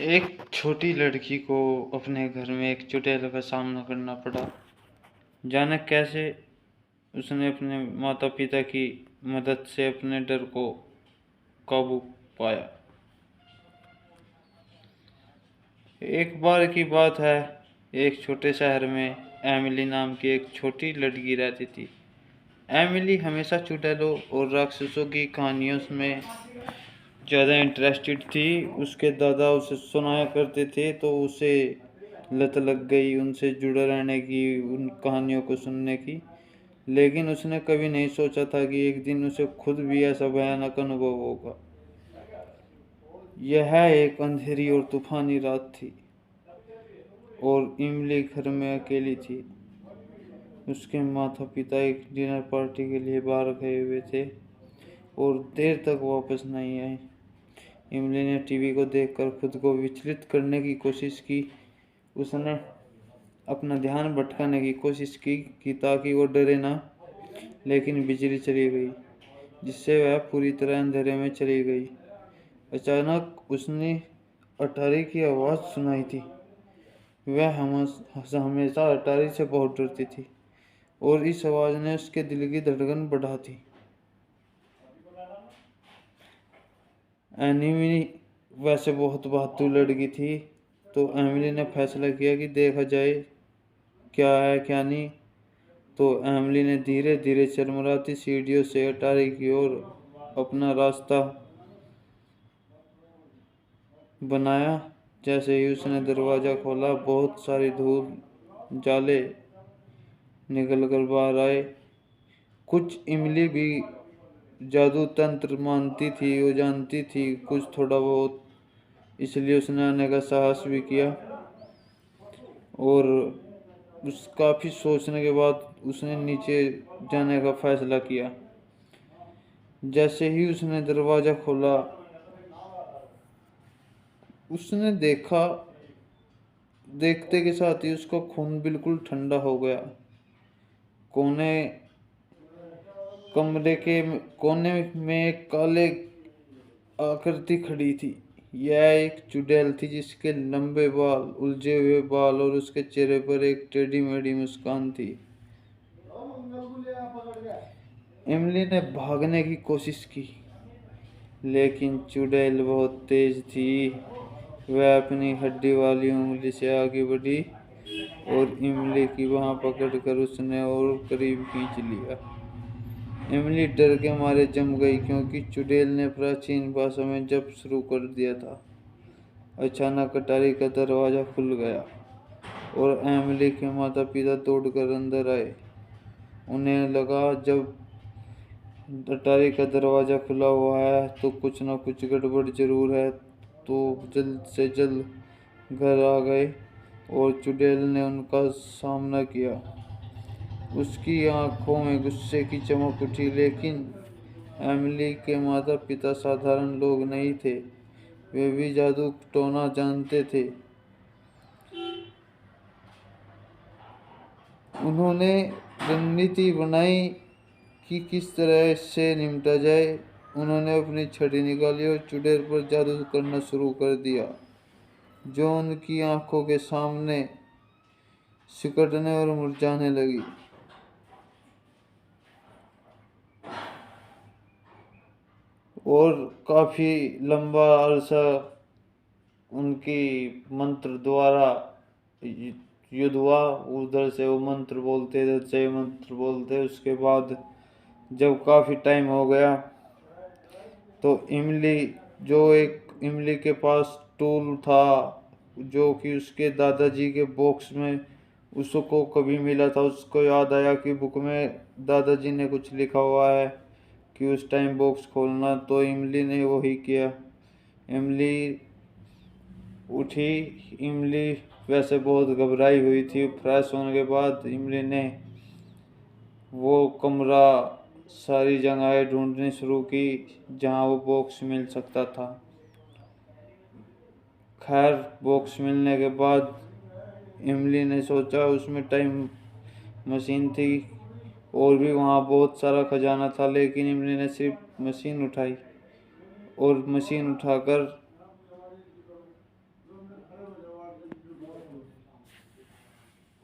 एक छोटी लड़की को अपने घर में एक चुड़ैल का सामना करना पड़ा। जाने कैसे उसने अपने माता पिता की मदद से अपने डर को काबू पाया। एक बार की बात है, एक छोटे शहर में एमिली नाम की एक छोटी लड़की रहती थी। एमिली हमेशा चुड़ैलों और राक्षसों की कहानियों में ज़्यादा इंटरेस्टेड थी। उसके दादा उसे सुनाया करते थे तो उसे लत लग गई उनसे जुड़े रहने की, उन कहानियों को सुनने की। लेकिन उसने कभी नहीं सोचा था कि एक दिन उसे खुद भी ऐसा भयानक अनुभव होगा। यह एक अंधेरी और तूफानी रात थी और इमली घर में अकेली थी। उसके माता पिता एक डिनर पार्टी के लिए बाहर गए हुए थे और देर तक वापस नहीं आए। इमली ने टीवी को देखकर खुद को विचलित करने की कोशिश की। उसने अपना ध्यान भटकाने की कोशिश की ताकि वो डरे ना, लेकिन बिजली चली गई जिससे वह पूरी तरह अंधेरे में चली गई। अचानक उसने अटारी की आवाज़ सुनाई थी। वह हमेशा अटारी से बहुत डरती थी और इस आवाज़ ने उसके दिल की धड़कन बढ़ा दी। एनिमी वैसे बहुत बहादुर लड़की थी, तो एमिली ने फैसला किया कि देखा जाए क्या है क्या नहीं। तो एमिली ने धीरे धीरे चरमराती सीढ़ियों से अटारी की ओर अपना रास्ता बनाया। जैसे ही उसने दरवाज़ा खोला, बहुत सारी धूल जाले निकल कर बाहर आए। कुछ इमली भी जादू तंत्र मानती थी, वो जानती थी कुछ थोड़ा बहुत, इसलिए उसने आने का साहस भी किया। और उस काफ़ी सोचने के बाद उसने नीचे जाने का फैसला किया। जैसे ही उसने दरवाज़ा खोला, उसने देखा, देखते के साथ ही उसका खून बिल्कुल ठंडा हो गया। कोने कमरे के कोने में एक काले आकृति खड़ी थी। यह एक चुड़ैल थी जिसके लंबे बाल, उलझे हुए बाल और उसके चेहरे पर एक टेढ़ी मेढ़ी मुस्कान थी। इमली ने भागने की कोशिश की, लेकिन चुड़ैल बहुत तेज थी। वह अपनी हड्डी वाली उंगली से आगे बढ़ी और इमली की बांह पकड़कर उसने और करीब खींच लिया। इमली डर के मारे जम गई, क्योंकि चुड़ैल ने प्राचीन भाषा में जप शुरू कर दिया था। अचानक अटारी का दरवाज़ा खुल गया और एमिली के माता पिता दौड़कर अंदर आए। उन्हें लगा जब अटारी का दरवाज़ा खुला हुआ है तो कुछ न कुछ गड़बड़ जरूर है, तो जल्द से जल्द घर आ गए और चुड़ैल ने उनका सामना किया। उसकी आंखों में गुस्से की चमक उठी, लेकिन एमिली के माता पिता साधारण लोग नहीं थे, वे भी जादू टोना जानते थे। उन्होंने रणनीति बनाई कि किस तरह इससे निपटा जाए। उन्होंने अपनी छड़ी निकाली और चुड़ैल पर जादू करना शुरू कर दिया, जो उनकी आंखों के सामने सिकुड़ने और मुरझाने लगी। और काफ़ी लंबा अरसा उनकी मंत्र द्वारा युद्ध हुआ। उधर से वो मंत्र बोलते, इधर से मंत्र बोलते। उसके बाद जब काफ़ी टाइम हो गया तो इमली के पास टूल था, जो कि उसके दादाजी के बॉक्स में उसको कभी मिला था। उसको याद आया कि बुक में दादाजी ने कुछ लिखा हुआ है कि उस टाइम बॉक्स खोलना, तो इमली ने वही किया। इमली उठी। इमली वैसे बहुत घबराई हुई थी। फ्रेश होने के बाद इमली ने वो कमरा, सारी जगहें ढूंढनी शुरू की जहां वो बॉक्स मिल सकता था। खैर, बॉक्स मिलने के बाद इमली ने सोचा उसमें टाइम मशीन थी और भी वहाँ बहुत सारा खजाना था, लेकिन इमली ने सिर्फ मशीन उठाई और मशीन उठाकर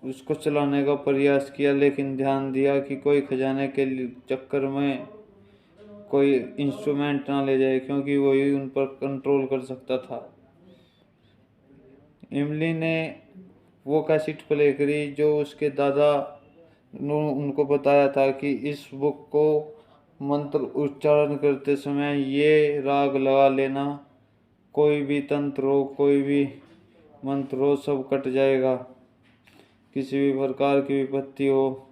उसको चलाने का प्रयास किया, लेकिन ध्यान दिया कि कोई खजाने के चक्कर में कोई इंस्ट्रूमेंट ना ले जाए, क्योंकि वही उन पर कंट्रोल कर सकता था। इमली ने वो कैसेट प्ले करी जो उसके दादा ने उनको बताया था कि इस बुक को मंत्र उच्चारण करते समय ये राग लगा लेना, कोई भी तंत्र हो, कोई भी मंत्र हो, सब कट जाएगा, किसी भी प्रकार की विपत्ति हो।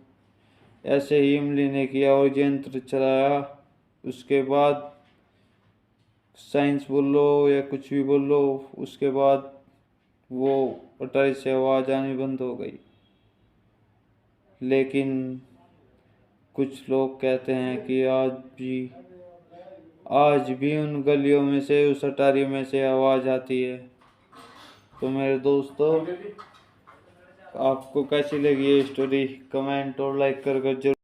ऐसे ही इमली ने किया और यंत्र चलाया। उसके बाद साइंस बोल लो या कुछ भी बोल लो, उसके बाद वो अटारी से आवाज़ आनी बंद हो गई। लेकिन कुछ लोग कहते हैं कि आज भी उन गलियों में से, उस अटारी में से आवाज़ आती है। तो मेरे दोस्तों, आपको कैसी लगी ये स्टोरी कमेंट और लाइक कर जरूर